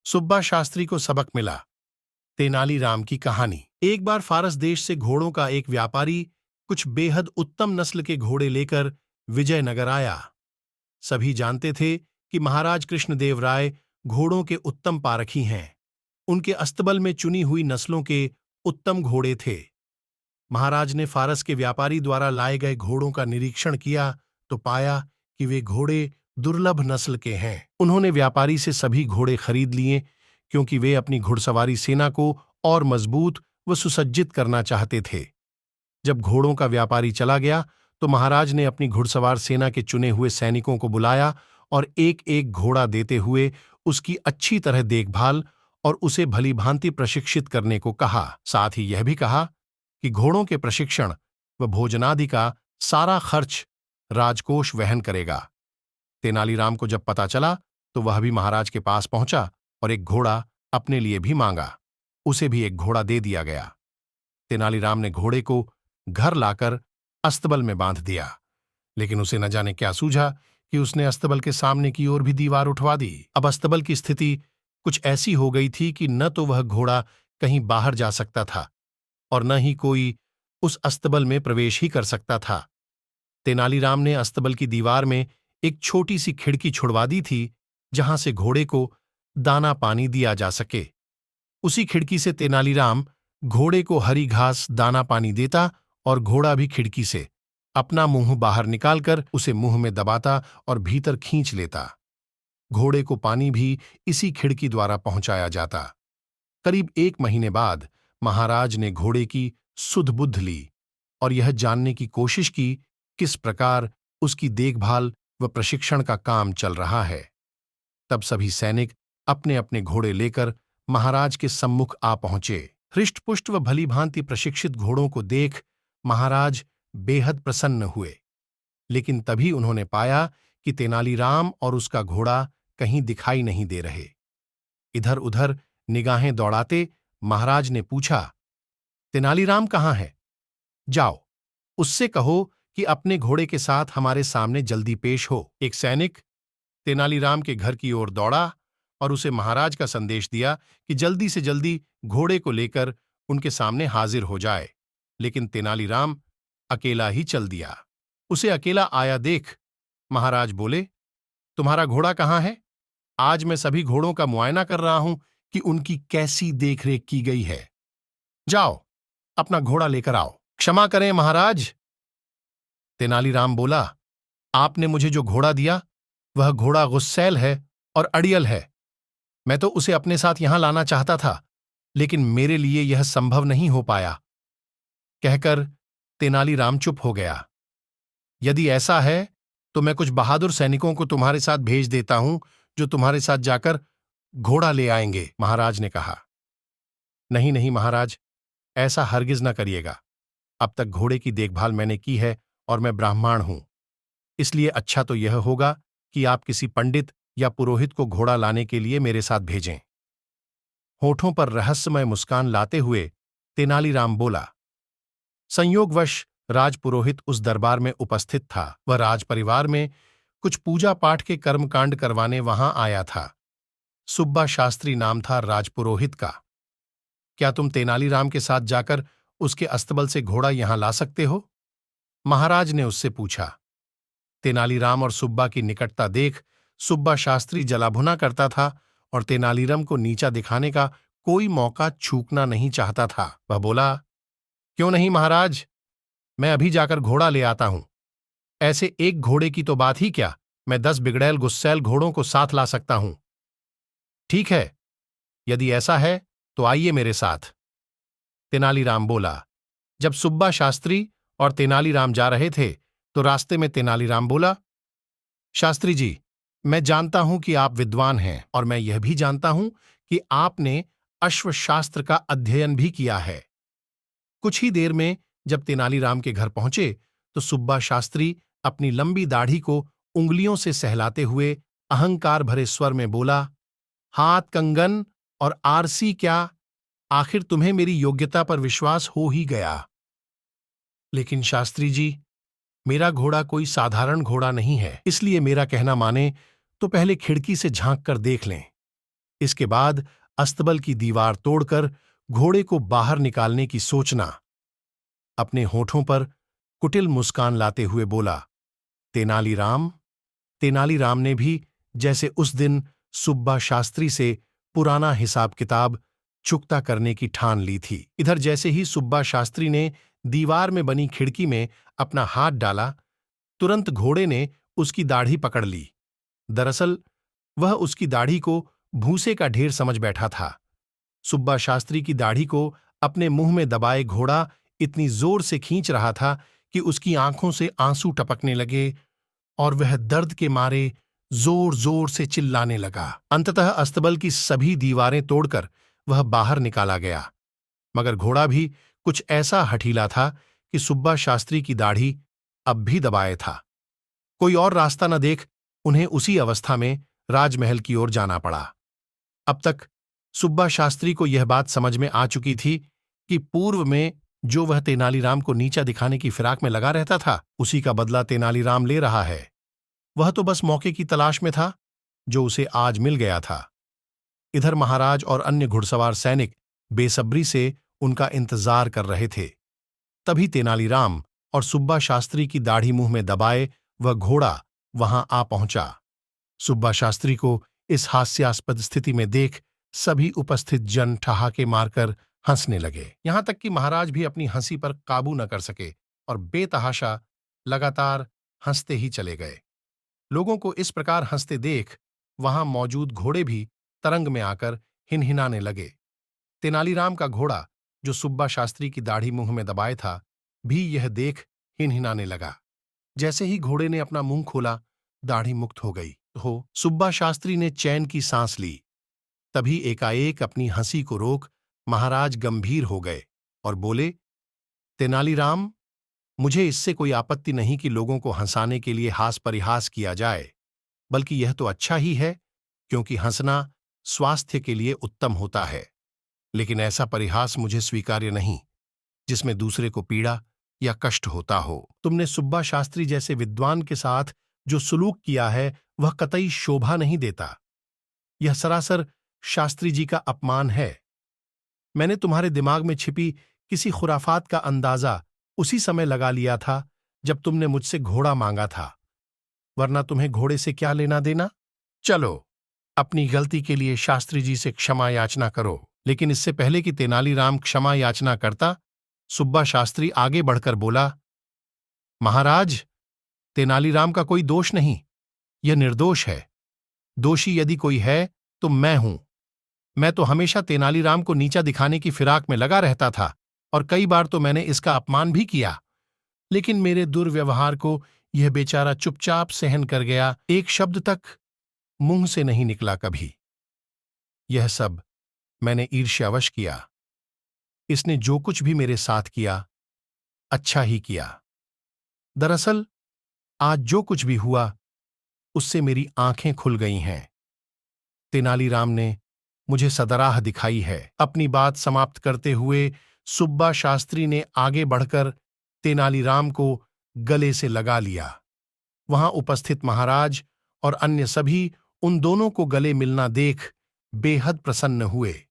सुब्बा शास्त्री को सबक मिला। तेनालीराम की कहानी। एक बार फारस देश से घोड़ों का एक व्यापारी कुछ बेहद उत्तम नस्ल के घोड़े लेकर विजयनगर आया। सभी जानते थे कि महाराज कृष्णदेव राय घोड़ों के उत्तम पारखी हैं। उनके अस्तबल में चुनी हुई नस्लों के उत्तम घोड़े थे। महाराज ने फारस के व्यापारी द्वारा लाए गए घोड़ों का निरीक्षण किया तो पाया कि वे घोड़े दुर्लभ नस्ल के हैं। उन्होंने व्यापारी से सभी घोड़े खरीद लिए क्योंकि वे अपनी घुड़सवारी सेना को और मजबूत व सुसज्जित करना चाहते थे। जब घोड़ों का व्यापारी चला गया तो महाराज ने अपनी घुड़सवार सेना के चुने हुए सैनिकों को बुलाया और एक एक घोड़ा देते हुए उसकी अच्छी तरह देखभाल और उसे भलीभांति प्रशिक्षित करने को कहा। साथ ही यह भी कहा कि घोड़ों के प्रशिक्षण व भोजनादि का सारा खर्च राजकोष वहन करेगा। तेनालीराम को जब पता चला तो वह भी महाराज के पास पहुंचा और एक घोड़ा अपने लिए भी मांगा। उसे भी एक घोड़ा दे दिया गया। तेनालीराम ने घोड़े को घर लाकर अस्तबल में बांध दिया, लेकिन उसे न जाने क्या सूझा कि उसने अस्तबल के सामने की ओर भी दीवार उठवा दी। अब अस्तबल की स्थिति कुछ ऐसी हो गई थी कि न तो वह घोड़ा कहीं बाहर जा सकता था और न ही कोई उस अस्तबल में प्रवेश ही कर सकता था। तेनालीराम ने अस्तबल की दीवार में एक छोटी सी खिड़की छुड़वा दी थी जहां से घोड़े को दाना पानी दिया जा सके। उसी खिड़की से तेनालीराम घोड़े को हरी घास दाना पानी देता और घोड़ा भी खिड़की से अपना मुंह बाहर निकालकर उसे मुंह में दबाता और भीतर खींच लेता। घोड़े को पानी भी इसी खिड़की द्वारा पहुंचाया जाता। करीब 1 महीने बाद महाराज ने घोड़े की सुध बुद्ध ली और यह जानने की कोशिश की किस प्रकार उसकी देखभाल व प्रशिक्षण का काम चल रहा है। तब सभी सैनिक अपने अपने घोड़े लेकर महाराज के सम्मुख आ पहुंचे। हृष्टपुष्ट व भलीभांति प्रशिक्षित घोड़ों को देख महाराज बेहद प्रसन्न हुए, लेकिन तभी उन्होंने पाया कि तेनालीराम और उसका घोड़ा कहीं दिखाई नहीं दे रहे। इधर उधर निगाहें दौड़ाते महाराज ने पूछा, तेनालीराम कहाँ है? जाओ, उससे कहो कि अपने घोड़े के साथ हमारे सामने जल्दी पेश हो। एक सैनिक तेनालीराम के घर की ओर दौड़ा और उसे महाराज का संदेश दिया कि जल्दी से जल्दी घोड़े को लेकर उनके सामने हाजिर हो जाए, लेकिन तेनालीराम अकेला ही चल दिया। उसे अकेला आया देख महाराज बोले, तुम्हारा घोड़ा कहाँ है? आज मैं सभी घोड़ों का मुआयना कर रहा हूं कि उनकी कैसी देखरेख की गई है। जाओ, अपना घोड़ा लेकर आओ। क्षमा करें महाराज, तेनालीराम बोला, आपने मुझे जो घोड़ा दिया वह घोड़ा गुस्सैल है और अड़ियल है। मैं तो उसे अपने साथ यहां लाना चाहता था, लेकिन मेरे लिए यह संभव नहीं हो पाया। कहकर तेनालीराम चुप हो गया। यदि ऐसा है तो मैं कुछ बहादुर सैनिकों को तुम्हारे साथ भेज देता हूं जो तुम्हारे साथ जाकर घोड़ा ले आएंगे, महाराज ने कहा। नहीं नहीं महाराज, ऐसा हरगिज न करिएगा। अब तक घोड़े की देखभाल मैंने की है और मैं ब्राह्मण हूं, इसलिए अच्छा तो यह होगा कि आप किसी पंडित या पुरोहित को घोड़ा लाने के लिए मेरे साथ भेजें। होठों पर रहस्यमय मुस्कान लाते हुए तेनालीराम बोला। संयोगवश राजपुरोहित उस दरबार में उपस्थित था। वह राजपरिवार में कुछ पूजा पाठ के कर्मकांड करवाने वहां आया था। सुब्बा शास्त्री नाम था राजपुरोहित का। क्या तुम तेनालीराम के साथ जाकर उसके अस्तबल से घोड़ा यहां ला सकते हो? महाराज ने उससे पूछा। तेनालीराम और सुब्बा की निकटता देख सुब्बा शास्त्री जलाभुना करता था और तेनालीराम को नीचा दिखाने का कोई मौका चूकना नहीं चाहता था। वह बोला, क्यों नहीं महाराज, मैं अभी जाकर घोड़ा ले आता हूं। ऐसे एक घोड़े की तो बात ही क्या, मैं 10 बिगड़ैल गुस्सैल घोड़ों को साथ ला सकता हूं। ठीक है, यदि ऐसा है तो आइए मेरे साथ, तेनालीराम बोला। जब सुब्बा शास्त्री और तेनालीराम जा रहे थे तो रास्ते में तेनालीराम बोला, शास्त्री जी, मैं जानता हूं कि आप विद्वान हैं और मैं यह भी जानता हूं कि आपने अश्वशास्त्र का अध्ययन भी किया है। कुछ ही देर में जब तेनालीराम के घर पहुंचे तो सुब्बा शास्त्री अपनी लंबी दाढ़ी को उंगलियों से सहलाते हुए अहंकार भरे स्वर में बोला, हाथ कंगन और आरसी क्या, आखिर तुम्हें मेरी योग्यता पर विश्वास हो ही गया। लेकिन शास्त्री जी, मेरा घोड़ा कोई साधारण घोड़ा नहीं है, इसलिए मेरा कहना माने तो पहले खिड़की से झांक कर देख लें। इसके बाद अस्तबल की दीवार तोड़कर घोड़े को बाहर निकालने की सोचना। अपने होठों पर कुटिल मुस्कान लाते हुए बोला, तेनालीराम। तेनालीराम ने भी जैसे उस दिन सुब्बा शास्त्री से पुराना हिसाब किताब चुकता करने की ठान ली थी। इधर जैसे ही सुब्बा शास्त्री ने दीवार में बनी खिड़की में अपना हाथ डाला, तुरंत घोड़े ने उसकी दाढ़ी पकड़ ली। दरअसल वह उसकी दाढ़ी को भूसे का ढेर समझ बैठा था। सुब्बा शास्त्री की दाढ़ी को अपने मुंह में दबाए घोड़ा इतनी जोर से खींच रहा था कि उसकी आंखों से आंसू टपकने लगे और वह दर्द के मारे जोर जोर से चिल्लाने लगा। अंततः अस्तबल की सभी दीवारें तोड़कर वह बाहर निकाला गया, मगर घोड़ा भी कुछ ऐसा हठीला था कि सुब्बा शास्त्री की दाढ़ी अब भी दबाए था। कोई और रास्ता न देख उन्हें उसी अवस्था में राजमहल की ओर जाना पड़ा। अब तक सुब्बा शास्त्री को यह बात समझ में आ चुकी थी कि पूर्व में जो वह तेनालीराम को नीचा दिखाने की फिराक में लगा रहता था, उसी का बदला तेनालीराम ले रहा है। वह तो बस मौके की तलाश में था, जो उसे आज मिल गया था। इधर महाराज और अन्य घुड़सवार सैनिक बेसब्री से उनका इंतजार कर रहे थे। तभी तेनालीराम और सुब्बा शास्त्री की दाढ़ी मुंह में दबाए वह घोड़ा वहां आ पहुंचा। सुब्बा शास्त्री को इस हास्यास्पद स्थिति में देख सभी उपस्थित जन ठहाके मारकर हंसने लगे। यहां तक कि महाराज भी अपनी हंसी पर काबू न कर सके और बेतहाशा लगातार हंसते ही चले गए। लोगों को इस प्रकार हंसते देख वहां मौजूद घोड़े भी तरंग में आकर हिनहिनाने लगे। तेनालीराम का घोड़ा, जो सुब्बा शास्त्री की दाढ़ी मुंह में दबाए था, भी यह देख हिनहिनाने लगा। जैसे ही घोड़े ने अपना मुंह खोला, दाढ़ी मुक्त हो गई। सुब्बा शास्त्री ने चैन की सांस ली। तभी एकाएक अपनी हंसी को रोक महाराज गंभीर हो गए और बोले, तेनालीराम, मुझे इससे कोई आपत्ति नहीं कि लोगों को हंसाने के लिए हास परिहास किया जाए, बल्कि यह तो अच्छा ही है, क्योंकि हंसना स्वास्थ्य के लिए उत्तम होता है। लेकिन ऐसा परिहास मुझे स्वीकार्य नहीं जिसमें दूसरे को पीड़ा या कष्ट होता हो। तुमने सुब्बा शास्त्री जैसे विद्वान के साथ जो सुलूक किया है, वह कतई शोभा नहीं देता। यह सरासर शास्त्री जी का अपमान है। मैंने तुम्हारे दिमाग में छिपी किसी खुराफात का अंदाजा उसी समय लगा लिया था जब तुमने मुझसे घोड़ा मांगा था, वरना तुम्हें घोड़े से क्या लेना देना। चलो, अपनी गलती के लिए शास्त्री जी से क्षमा याचना करो। लेकिन इससे पहले कि तेनालीराम क्षमा याचना करता, सुब्बा शास्त्री आगे बढ़कर बोला, महाराज, तेनालीराम का कोई दोष नहीं, यह निर्दोष है। दोषी यदि कोई है तो मैं हूं। मैं तो हमेशा तेनालीराम को नीचा दिखाने की फिराक में लगा रहता था और कई बार तो मैंने इसका अपमान भी किया, लेकिन मेरे दुर्व्यवहार को यह बेचारा चुपचाप सहन कर गया। एक शब्द तक मुंह से नहीं निकला कभी। यह सब मैंने ईर्ष्यावश किया। इसने जो कुछ भी मेरे साथ किया, अच्छा ही किया। दरअसल आज जो कुछ भी हुआ, उससे मेरी आंखें खुल गई हैं। तेनालीराम ने मुझे सदराह दिखाई है। अपनी बात समाप्त करते हुए सुब्बा शास्त्री ने आगे बढ़कर तेनालीराम को गले से लगा लिया। वहां उपस्थित महाराज और अन्य सभी उन दोनों को गले मिलना देख बेहद प्रसन्न हुए।